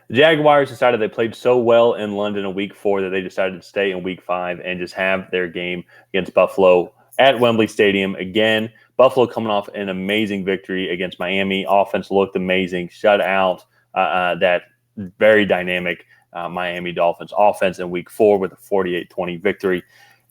The Jaguars decided they played so well in London in week 4 that they decided to stay in week 5 and just have their game against Buffalo at Wembley Stadium. Again, Buffalo coming off an amazing victory against Miami. Offense looked amazing, shut out that very dynamic Miami Dolphins offense in week 4 with a 48-20 victory.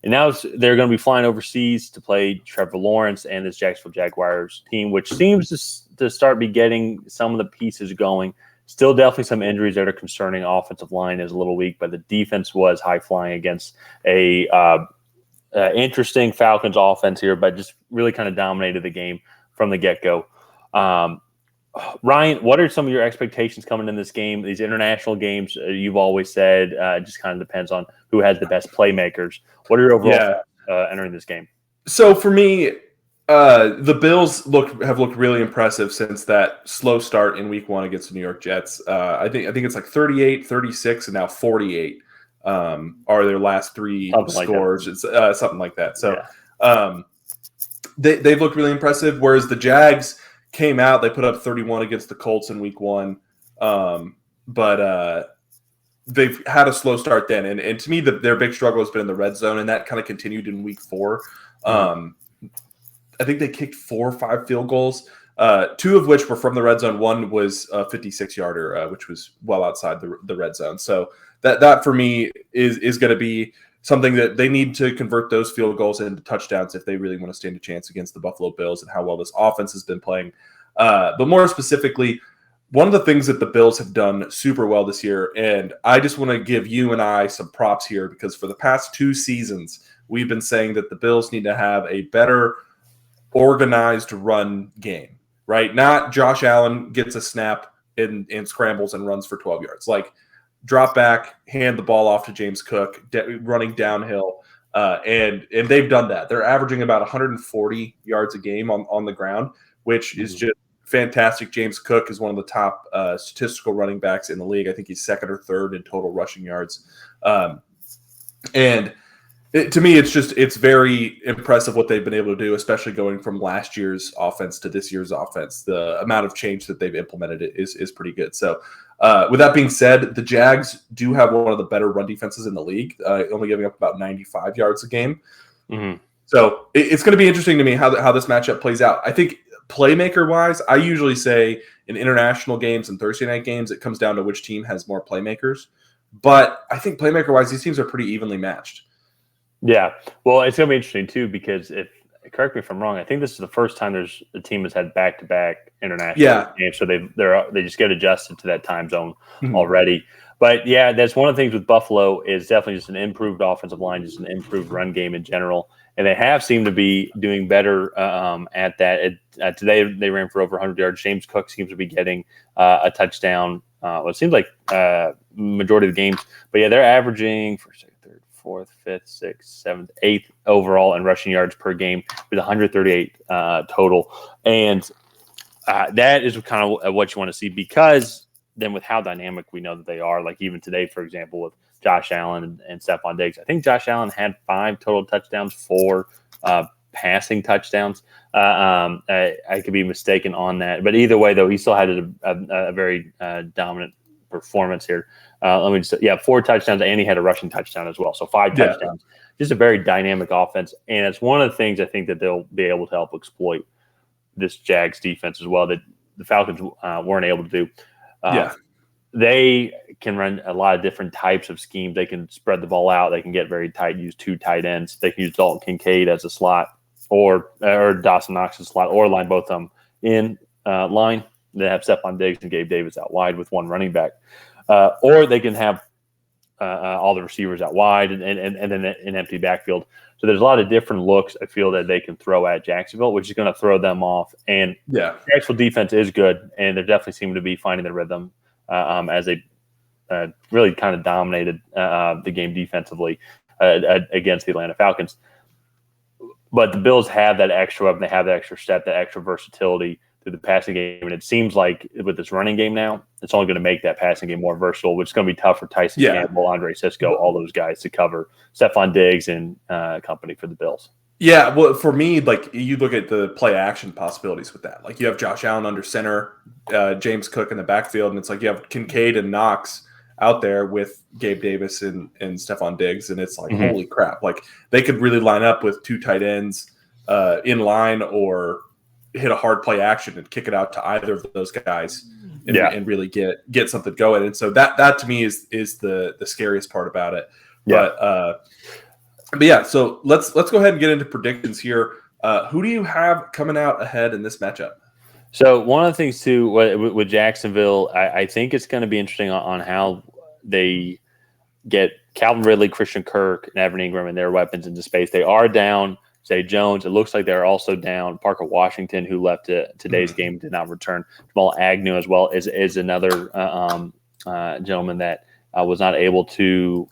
And now they're going to be flying overseas to play Trevor Lawrence and this Jacksonville Jaguars team, which seems to start be getting some of the pieces going. Still definitely some injuries that are concerning. Offensive line is a little weak, but the defense was high-flying against a interesting Falcons offense here, but just really kind of dominated the game from the get-go. Ryan, what are some of your expectations coming in this game? These international games, you've always said, it just kind of depends on who has the best playmakers. What are your overall entering this game? So for me, the Bills have looked really impressive since that slow start in week 1 against the New York Jets. I think it's like 38, 36, and now 48 are their last 3 scores. It's something like that. So they've looked really impressive, whereas the Jags came out, they put up 31 against the Colts in week 1. But they've had a slow start then. And to me, their big struggle has been in the red zone, and that kind of continued in week 4. I think they kicked 4 or 5 field goals, 2 of which were from the red zone. One was a 56-yarder, which was well outside the red zone. So that for me is going to be something that they need to convert those field goals into touchdowns if they really want to stand a chance against the Buffalo Bills and how well this offense has been playing. But more specifically, one of the things that the Bills have done super well this year, and I just want to give you and I some props here, because for the past 2 seasons, we've been saying that the Bills need to have a better organized run game, right? Not Josh Allen gets a snap and scrambles and runs for 12 yards. Like, drop back, hand the ball off to James Cook, running downhill, and they've done that. They're averaging about 140 yards a game on the ground, which is just fantastic. James Cook is one of the top statistical running backs in the league. I think he's 2nd or 3rd in total rushing yards. To me, it's very impressive what they've been able to do, especially going from last year's offense to this year's offense. The amount of change that they've implemented is pretty good. So with that being said, the Jags do have one of the better run defenses in the league, only giving up about 95 yards a game. Mm-hmm. So it's going to be interesting to me how this matchup plays out. I think playmaker-wise, I usually say in international games and Thursday night games, it comes down to which team has more playmakers. But I think playmaker-wise, these teams are pretty evenly matched. Yeah, well, it's going to be interesting, too, because correct me if I'm wrong, I think this is the first time the team has had back-to-back international games, so they just get adjusted to that time zone already. But, yeah, that's one of the things with Buffalo is definitely just an improved offensive line, just an improved run game in general. And they have seemed to be doing better at that. Today, they ran for over 100 yards. James Cook seems to be getting a touchdown. It seems like majority of the games. But, yeah, they're averaging for 3rd, 4th, 5th, 6th, 7th, 8th overall in rushing yards per game with 138 total. And that is kind of what you want to see, because then with how dynamic we know that they are, like even today, for example, with Josh Allen and Stephon Diggs. I think Josh Allen had 5 total touchdowns, 4 passing touchdowns. I could be mistaken on that. But either way, though, he still had a very dominant performance here. 4 touchdowns, and he had a rushing touchdown as well. So 5 touchdowns. Just a very dynamic offense. And it's one of the things I think that they'll be able to help exploit this Jags defense as well that the Falcons weren't able to do. They can run a lot of different types of schemes. They can spread the ball out. They can get very tight, use 2 tight ends. They can use Dalton Kincaid as a slot or Dawson Knox as a slot, or line both of them in line. They have Stephon Diggs and Gabe Davis out wide with 1 running back. Or they can have all the receivers out wide and then an empty backfield. So there's a lot of different looks, I feel, that they can throw at Jacksonville, which is going to throw them off. And Jacksonville defense is good, and they definitely seem to be finding their rhythm as they really kind of dominated the game defensively against the Atlanta Falcons. But the Bills have that extra weapon. They have that extra step, that extra versatility through the passing game. And it seems like with this running game now, it's only going to make that passing game more versatile, which is going to be tough for Tyson Campbell, Andre Sisco, all those guys to cover Stephon Diggs and company for the Bills. Yeah, well, for me, like you look at the play action possibilities with that. Like you have Josh Allen under center, James Cook in the backfield, and it's like you have Kincaid and Knox out there with Gabe Davis and Stephon Diggs, and it's like holy crap! Like they could really line up with 2 tight ends in line or hit a hard play action and kick it out to either of those guys and really get something going. And so that to me is the scariest part about it. Yeah. But yeah, so let's go ahead and get into predictions here. Who do you have coming out ahead in this matchup? So one of the things too with Jacksonville, I think it's going to be interesting on how they get Calvin Ridley, Christian Kirk, and Evan Ingram and their weapons into space. They are down Zay Jones. It looks like they're also down Parker Washington, who left today's game, did not return. Jamal Agnew as well is another gentleman that was not able to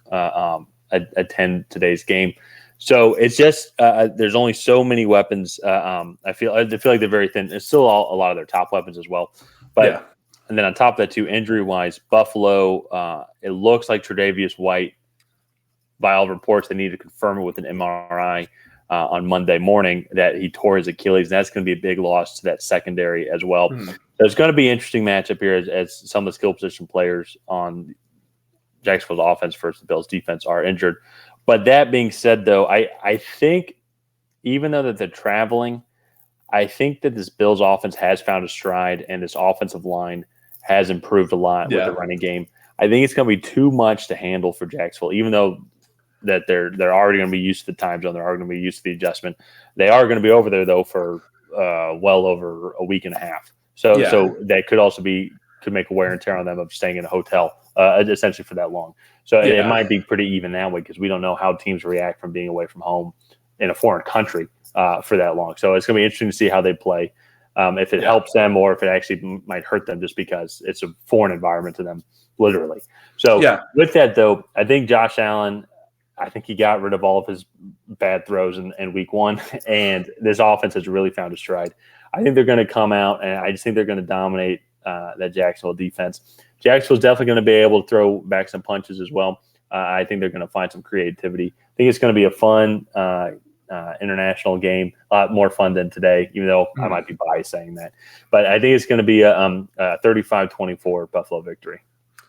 attend today's game. So it's just there's only so many weapons. I feel like they're very thin. It's still a lot of their top weapons as well. But and then on top of that too, injury wise, Buffalo. It looks like Tre'Davious White, by all reports, they need to confirm it with an MRI on Monday morning that he tore his Achilles. And that's going to be a big loss to that secondary as well. So it's going to be an interesting matchup here as some of the skill position players on Jacksonville's offense versus the Bills' defense are injured. But that being said, though, I think even though that they're traveling, I think that this Bills offense has found a stride and this offensive line has improved a lot with the running game. I think it's going to be too much to handle for Jacksonville, even though that they're already going to be used to the time zone. They're already going to be used to the adjustment. They are going to be over there, though, for well over a week and a half. So that could also could make a wear and tear on them of staying in a hotel essentially for that long. So it might be pretty even that way because we don't know how teams react from being away from home in a foreign country for that long. So it's going to be interesting to see how they play, if it helps them or if it actually might hurt them just because it's a foreign environment to them, literally. So with that, though, I think Josh Allen, I think he got rid of all of his bad throws in week 1, and this offense has really found a stride. I think they're going to come out, and I just think they're going to dominate that Jacksonville defense. Jacksonville's definitely going to be able to throw back some punches as well. I think they're going to find some creativity. I think it's going to be a fun international game, a lot more fun than today, even though I might be biased saying that. But I think it's going to be a 35-24 Buffalo victory.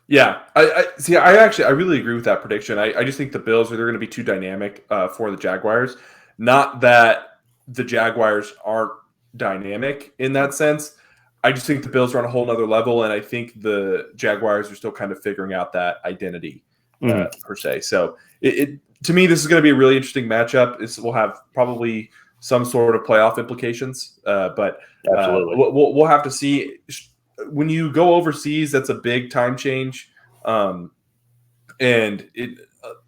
Yeah, I see. I really agree with that prediction. I just think the Bills they're going to be too dynamic for the Jaguars. Not that the Jaguars aren't dynamic in that sense. I just think the Bills are on a whole nother level, and I think the Jaguars are still kind of figuring out that identity per se. So to me, this is going to be a really interesting matchup. This will have probably some sort of playoff implications, but we'll have to see. When you go overseas, that's a big time change, and it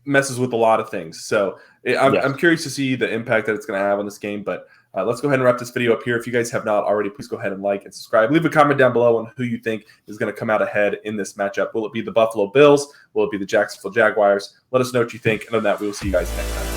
messes with a lot of things. So I'm curious to see the impact that it's going to have on this game. But let's go ahead and wrap this video up here. If you guys have not already, please go ahead and like and subscribe. Leave a comment down below on who you think is going to come out ahead in this matchup. Will it be the Buffalo Bills? Will it be the Jacksonville Jaguars? Let us know what you think. And on that, we will see you guys next time.